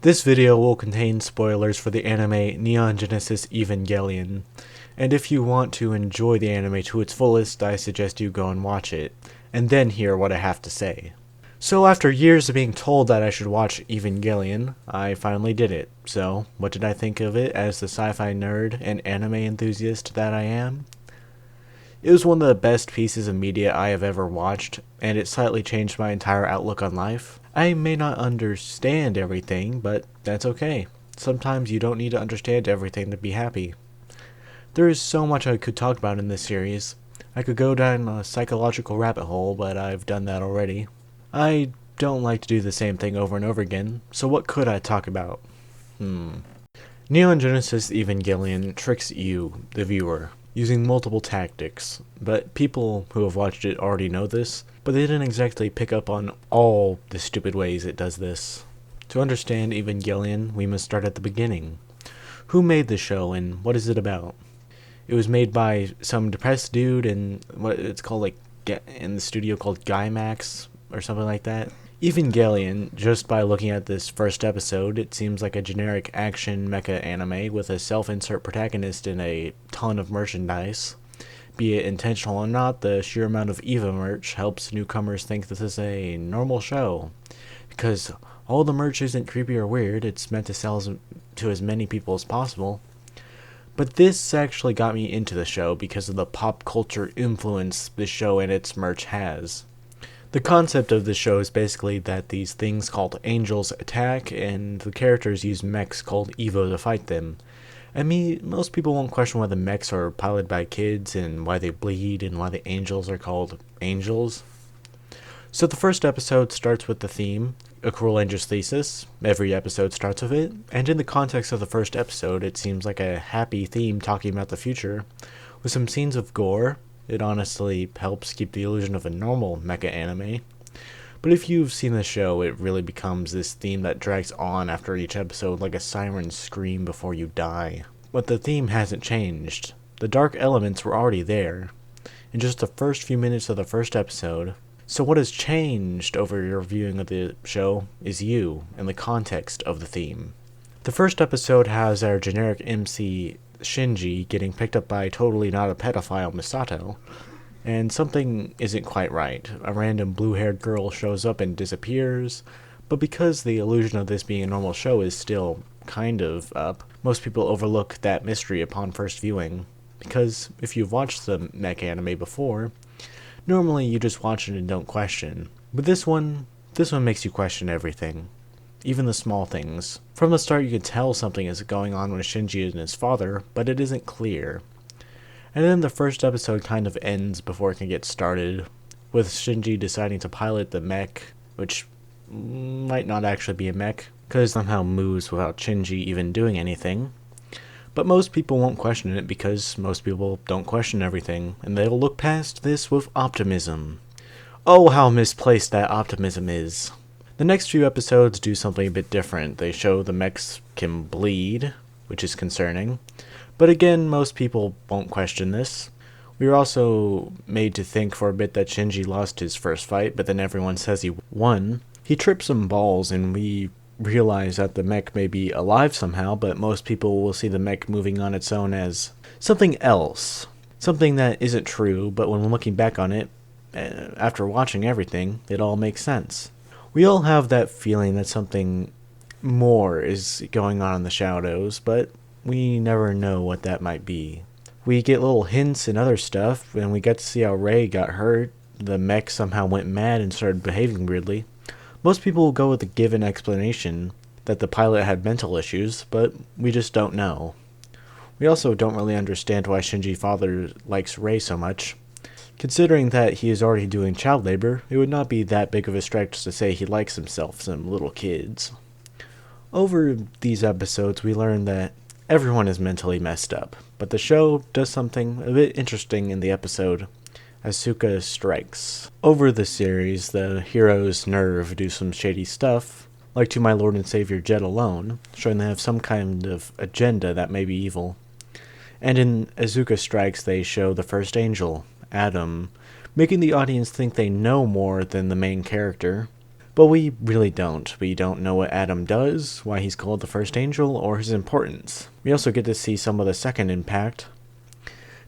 This video will contain spoilers for the anime Neon Genesis Evangelion, and if you want to enjoy the anime to its fullest, I suggest you go and watch it, and then hear what I have to say. So after years of being told that I should watch Evangelion, I finally did it. So, what did I think of it as the sci-fi nerd and anime enthusiast that I am? It was one of the best pieces of media I have ever watched, and it slightly changed my entire outlook on life. I may not understand everything, but that's okay. Sometimes you don't need to understand everything to be happy. There is so much I could talk about in this series. I could go down a psychological rabbit hole, but I've done that already. I don't like to do the same thing over and over again, so what could I talk about? Neon Genesis Evangelion tricks you, the viewer, using multiple tactics, but people who have watched it already know this, but they didn't exactly pick up on all the stupid ways it does this. To understand Evangelion, we must start at the beginning. Who made the show and what is it about? It was made by some depressed dude in what it's called, in the studio called climax or something like that. Evangelion, just by looking at this first episode, it seems like a generic action mecha anime with a self-insert protagonist and a ton of merchandise. Be it intentional or not, the sheer amount of EVA merch helps newcomers think this is a normal show. Because all the merch isn't creepy or weird, it's meant to sell to as many people as possible. But this actually got me into the show because of the pop culture influence the show and its merch has. The concept of the show is basically that these things called angels attack, and the characters use mechs called Evo to fight them. Most people won't question why the mechs are piloted by kids, and why they bleed, and why the angels are called angels. So the first episode starts with the theme, A Cruel Angel's Thesis. Every episode starts with it, and in the context of the first episode, it seems like a happy theme talking about the future, with some scenes of gore. It honestly helps keep the illusion of a normal mecha anime. But if you've seen the show, it really becomes this theme that drags on after each episode like a siren scream before you die. But the theme hasn't changed. The dark elements were already there in just the first few minutes of the first episode. So what has changed over your viewing of the show is you and the context of the theme. The first episode has our generic MC Shinji getting picked up by totally not a pedophile Misato, and something isn't quite right. A random blue-haired girl shows up and disappears, but because the illusion of this being a normal show is still kind of up, most people overlook that mystery upon first viewing, because if you've watched the mech anime before, normally you just watch it and don't question. But this one makes you question everything. Even the small things. From the start you can tell something is going on with Shinji and his father, but it isn't clear. And then the first episode kind of ends before it can get started, with Shinji deciding to pilot the mech, which might not actually be a mech, because it somehow moves without Shinji even doing anything. But most people won't question it because most people don't question everything, and they'll look past this with optimism. Oh, how misplaced that optimism is. The next few episodes do something a bit different. They show the mechs can bleed, which is concerning. But again, most people won't question this. We were also made to think for a bit that Shinji lost his first fight, but then everyone says he won. He trips some balls, and we realize that the mech may be alive somehow, but most people will see the mech moving on its own as something else. Something that isn't true, but when looking back on it, after watching everything, it all makes sense. We all have that feeling that something more is going on in the shadows, but we never know what that might be. We get little hints and other stuff, and we get to see how Rei got hurt. The mech somehow went mad and started behaving weirdly. Most people will go with the given explanation that the pilot had mental issues, but we just don't know. We also don't really understand why Shinji's father likes Rei so much. Considering that he is already doing child labor, it would not be that big of a stretch to say he likes himself some little kids. Over these episodes, we learn that everyone is mentally messed up, but the show does something a bit interesting in the episode, Asuka Strikes. Over the series, the heroes Nerve do some shady stuff, like to my Lord and Savior Jet alone, showing they have some kind of agenda that may be evil. And in Asuka Strikes, they show the first angel, Adam, making the audience think they know more than the main character. But we really don't. We don't know what Adam does, why he's called the first angel, or his importance. We also get to see some of the second impact.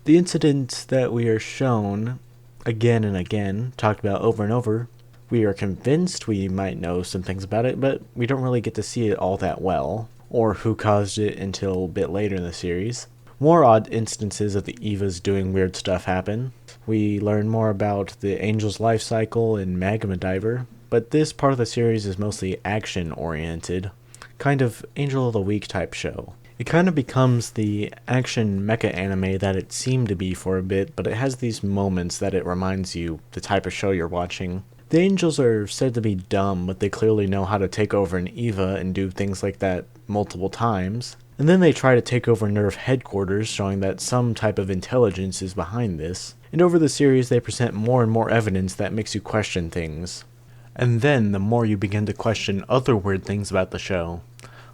The incident that we are shown again and again, talked about over and over, we are convinced we might know some things about it, but we don't really get to see it all that well, or who caused it until a bit later in the series. More odd instances of the Evas doing weird stuff happen. We learn more about the Angel's life cycle in Magma Diver, but this part of the series is mostly action-oriented, kind of Angel of the Week type show. It kind of becomes the action mecha anime that it seemed to be for a bit, but it has these moments that it reminds you the type of show you're watching. The angels are said to be dumb, but they clearly know how to take over an Eva and do things like that multiple times. And then they try to take over Nerve headquarters, showing that some type of intelligence is behind this. And over the series they present more and more evidence that makes you question things. And then the more you begin to question other weird things about the show.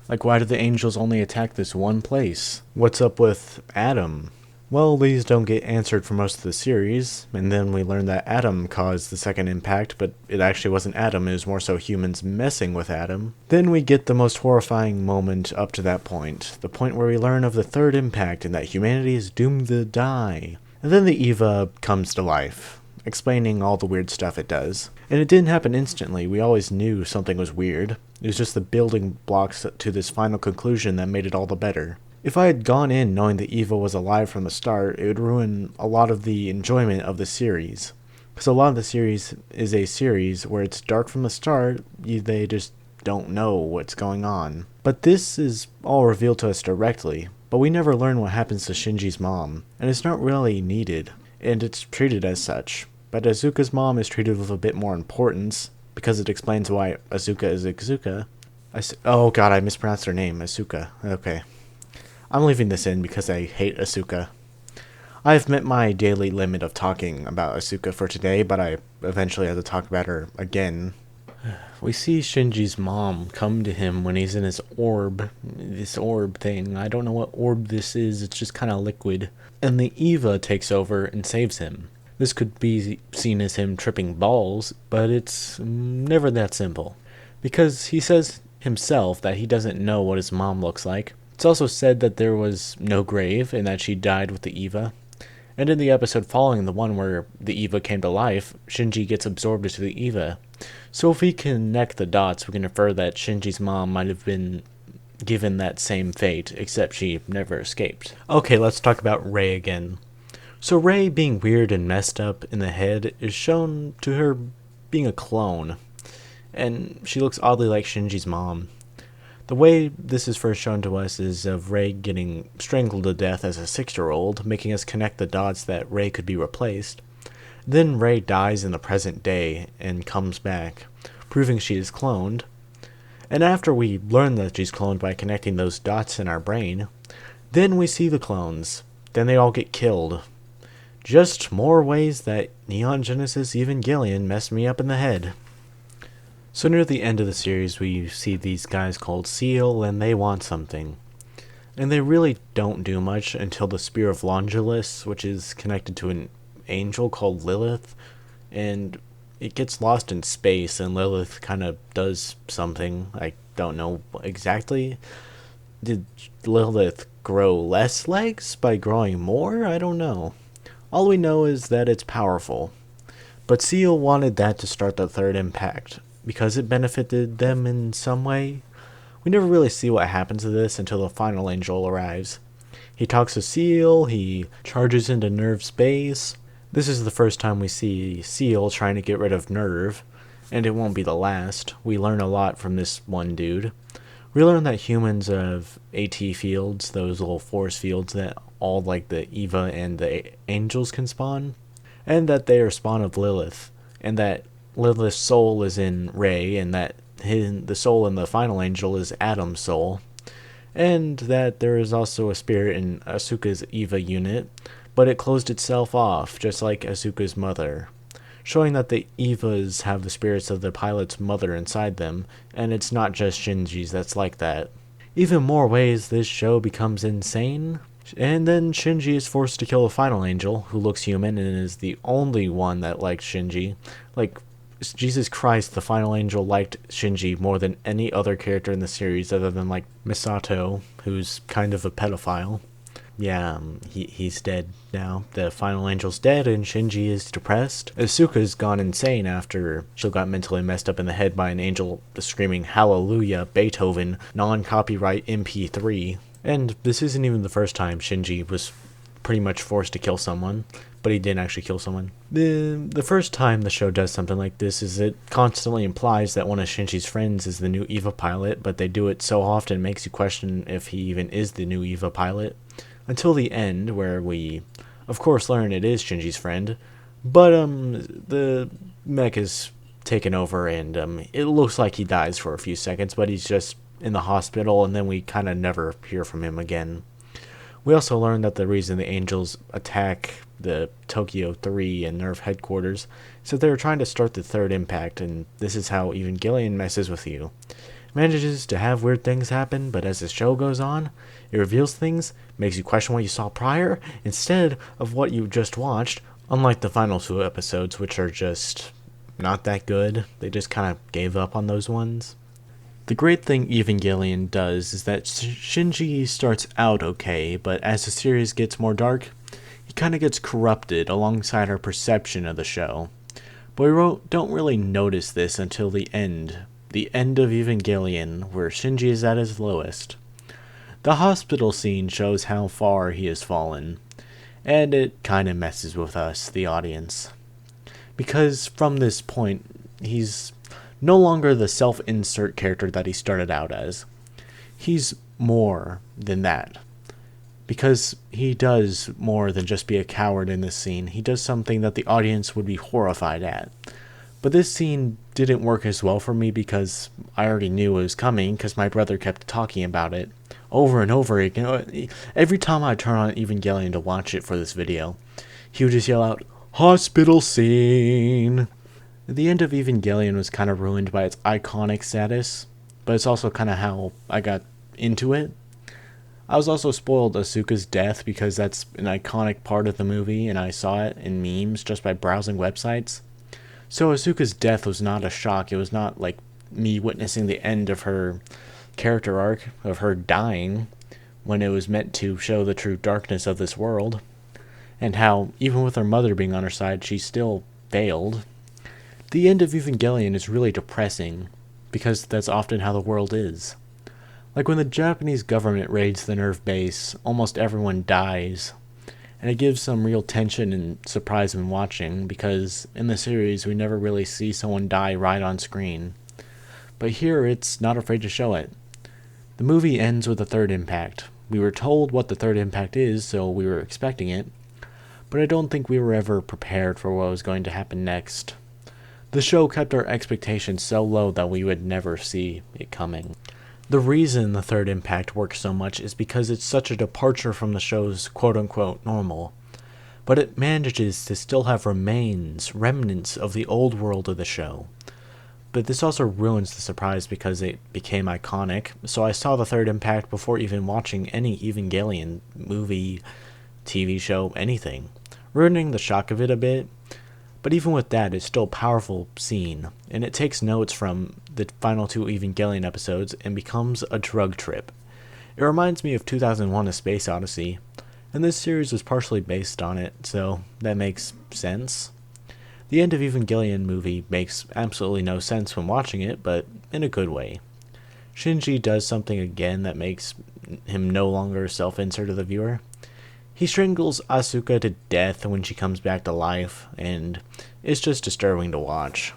Like, why do the angels only attack this one place? What's up with Adam? Well, these don't get answered for most of the series, and then we learn that Adam caused the second impact, but it actually wasn't Adam, it was more so humans messing with Adam. Then we get the most horrifying moment up to that point, the point where we learn of the third impact and that humanity is doomed to die. And then the Eva comes to life, explaining all the weird stuff it does. And it didn't happen instantly, we always knew something was weird. It was just the building blocks to this final conclusion that made it all the better. If I had gone in knowing that Eva was alive from the start, it would ruin a lot of the enjoyment of the series. Because a lot of the series is a series where it's dark from the start, they just don't know what's going on. But this is all revealed to us directly, but we never learn what happens to Shinji's mom, and it's not really needed, and it's treated as such. But Asuka's mom is treated with a bit more importance, because it explains why Asuka is Asuka. Oh god, I mispronounced her name, Asuka. Okay. I'm leaving this in because I hate Asuka. I've met my daily limit of talking about Asuka for today, but I eventually have to talk about her again. We see Shinji's mom come to him when he's in his orb. This orb thing. I don't know what orb this is, it's just kind of liquid. And the Eva takes over and saves him. This could be seen as him tripping balls, but it's never that simple. Because he says himself that he doesn't know what his mom looks like. It's also said that there was no grave and that she died with the Eva. And in the episode following the one where the Eva came to life, Shinji gets absorbed into the Eva. So if we connect the dots, we can infer that Shinji's mom might have been given that same fate, except she never escaped. Okay, let's talk about Rei again. So Rei being weird and messed up in the head is shown to her being a clone. And she looks oddly like Shinji's mom. The way this is first shown to us is of Rei getting strangled to death as a 6-year-old, making us connect the dots that Rei could be replaced. Then Rei dies in the present day and comes back, proving she is cloned. And after we learn that she's cloned by connecting those dots in our brain, then we see the clones. Then they all get killed. Just more ways that Neon Genesis Evangelion messed me up in the head. So near the end of the series, we see these guys called Seal, and they want something. And they really don't do much until the Spear of Longulus, which is connected to an angel called Lilith, and it gets lost in space, and Lilith kind of does something. I don't know exactly. Did Lilith grow less legs by growing more? I don't know. All we know is that it's powerful. But Seal wanted that to start the third impact, because it benefited them in some way. We never really see what happens to this until the final angel arrives. He talks to Seal, he charges into Nerve's base. This is the first time we see Seal trying to get rid of Nerve, and it won't be the last. We learn a lot from this one dude. We learn that humans have AT fields, those little force fields that all like the Eva and the angels can spawn, and that they are spawn of Lilith, and that Lilith's soul is in Rei, and that the soul in the final angel is Adam's soul, and that there is also a spirit in Asuka's Eva unit, but it closed itself off, just like Asuka's mother, showing that the Evas have the spirits of the pilot's mother inside them, and it's not just Shinji's that's like that. Even more ways this show becomes insane, and then Shinji is forced to kill the final angel, who looks human and is the only one that likes Shinji. Like, Jesus Christ, the final angel liked Shinji more than any other character in the series other than like Misato, who's kind of a pedophile. Yeah, he's dead now. The final angel's dead and Shinji is depressed. Asuka's gone insane after she got mentally messed up in the head by an angel screaming Hallelujah, Beethoven, non-copyright MP3. And this isn't even the first time Shinji was pretty much forced to kill someone, but he didn't actually kill someone. The first time the show does something like this is it constantly implies that one of Shinji's friends is the new EVA pilot, but they do it so often it makes you question if he even is the new EVA pilot. Until the end, where we, of course, learn it is Shinji's friend, but the mech is taken over and it looks like he dies for a few seconds, but he's just in the hospital, and then we kind of never hear from him again. We also learn that the reason the Angels attack the Tokyo 3 and Nerve headquarters is that they were trying to start the third impact, and this is how Evangelion messes with you. It manages to have weird things happen, but as the show goes on, it reveals things, makes you question what you saw prior, instead of what you just watched, unlike the final 2 episodes, which are just not that good. They just kind of gave up on those ones. The great thing Evangelion does is that Shinji starts out okay, but as the series gets more dark, he kind of gets corrupted alongside our perception of the show. But we don't really notice this until the end of Evangelion, where Shinji is at his lowest. The hospital scene shows how far he has fallen, and it kind of messes with us, the audience. Because from this point, he's no longer the self-insert character that he started out as. He's more than that. Because he does more than just be a coward in this scene. He does something that the audience would be horrified at. But this scene didn't work as well for me because I already knew it was coming because my brother kept talking about it over and over again. Every time I turn on Evangelion to watch it for this video, he would just yell out, "Hospital scene!" The end of Evangelion was kind of ruined by its iconic status, but it's also kind of how I got into it. I was also spoiled Asuka's death because that's an iconic part of the movie and I saw it in memes just by browsing websites. So Asuka's death was not a shock. It was not like me witnessing the end of her character arc, of her dying, when it was meant to show the true darkness of this world, and how, even with her mother being on her side, she still failed. The end of Evangelion is really depressing, because that's often how the world is. Like when the Japanese government raids the Nerve base, almost everyone dies. And it gives some real tension and surprise when watching, because in the series we never really see someone die right on screen. But here it's not afraid to show it. The movie ends with the third impact. We were told what the third impact is, so we were expecting it, but I don't think we were ever prepared for what was going to happen next. The show kept our expectations so low that we would never see it coming. The reason the third impact works so much is because it's such a departure from the show's quote-unquote normal, but it manages to still have remnants of the old world of the show. But this also ruins the surprise because it became iconic, so I saw the third impact before even watching any Evangelion movie, TV show, anything, ruining the shock of it a bit. But even with that, it's still a powerful scene, and it takes notes from the final 2 Evangelion episodes and becomes a drug trip. It reminds me of 2001: A Space Odyssey, and this series was partially based on it, so that makes sense. The end of Evangelion movie makes absolutely no sense when watching it, but in a good way. Shinji does something again that makes him no longer self-insert to the viewer. He strangles Asuka to death when she comes back to life, and it's just disturbing to watch.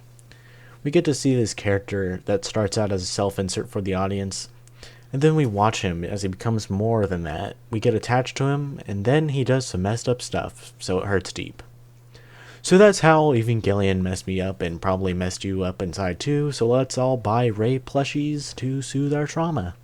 We get to see this character that starts out as a self-insert for the audience, and then we watch him as he becomes more than that. We get attached to him, and then he does some messed up stuff, so it hurts deep. So that's how Evangelion messed me up and probably messed you up inside too, so let's all buy Rey plushies to soothe our trauma.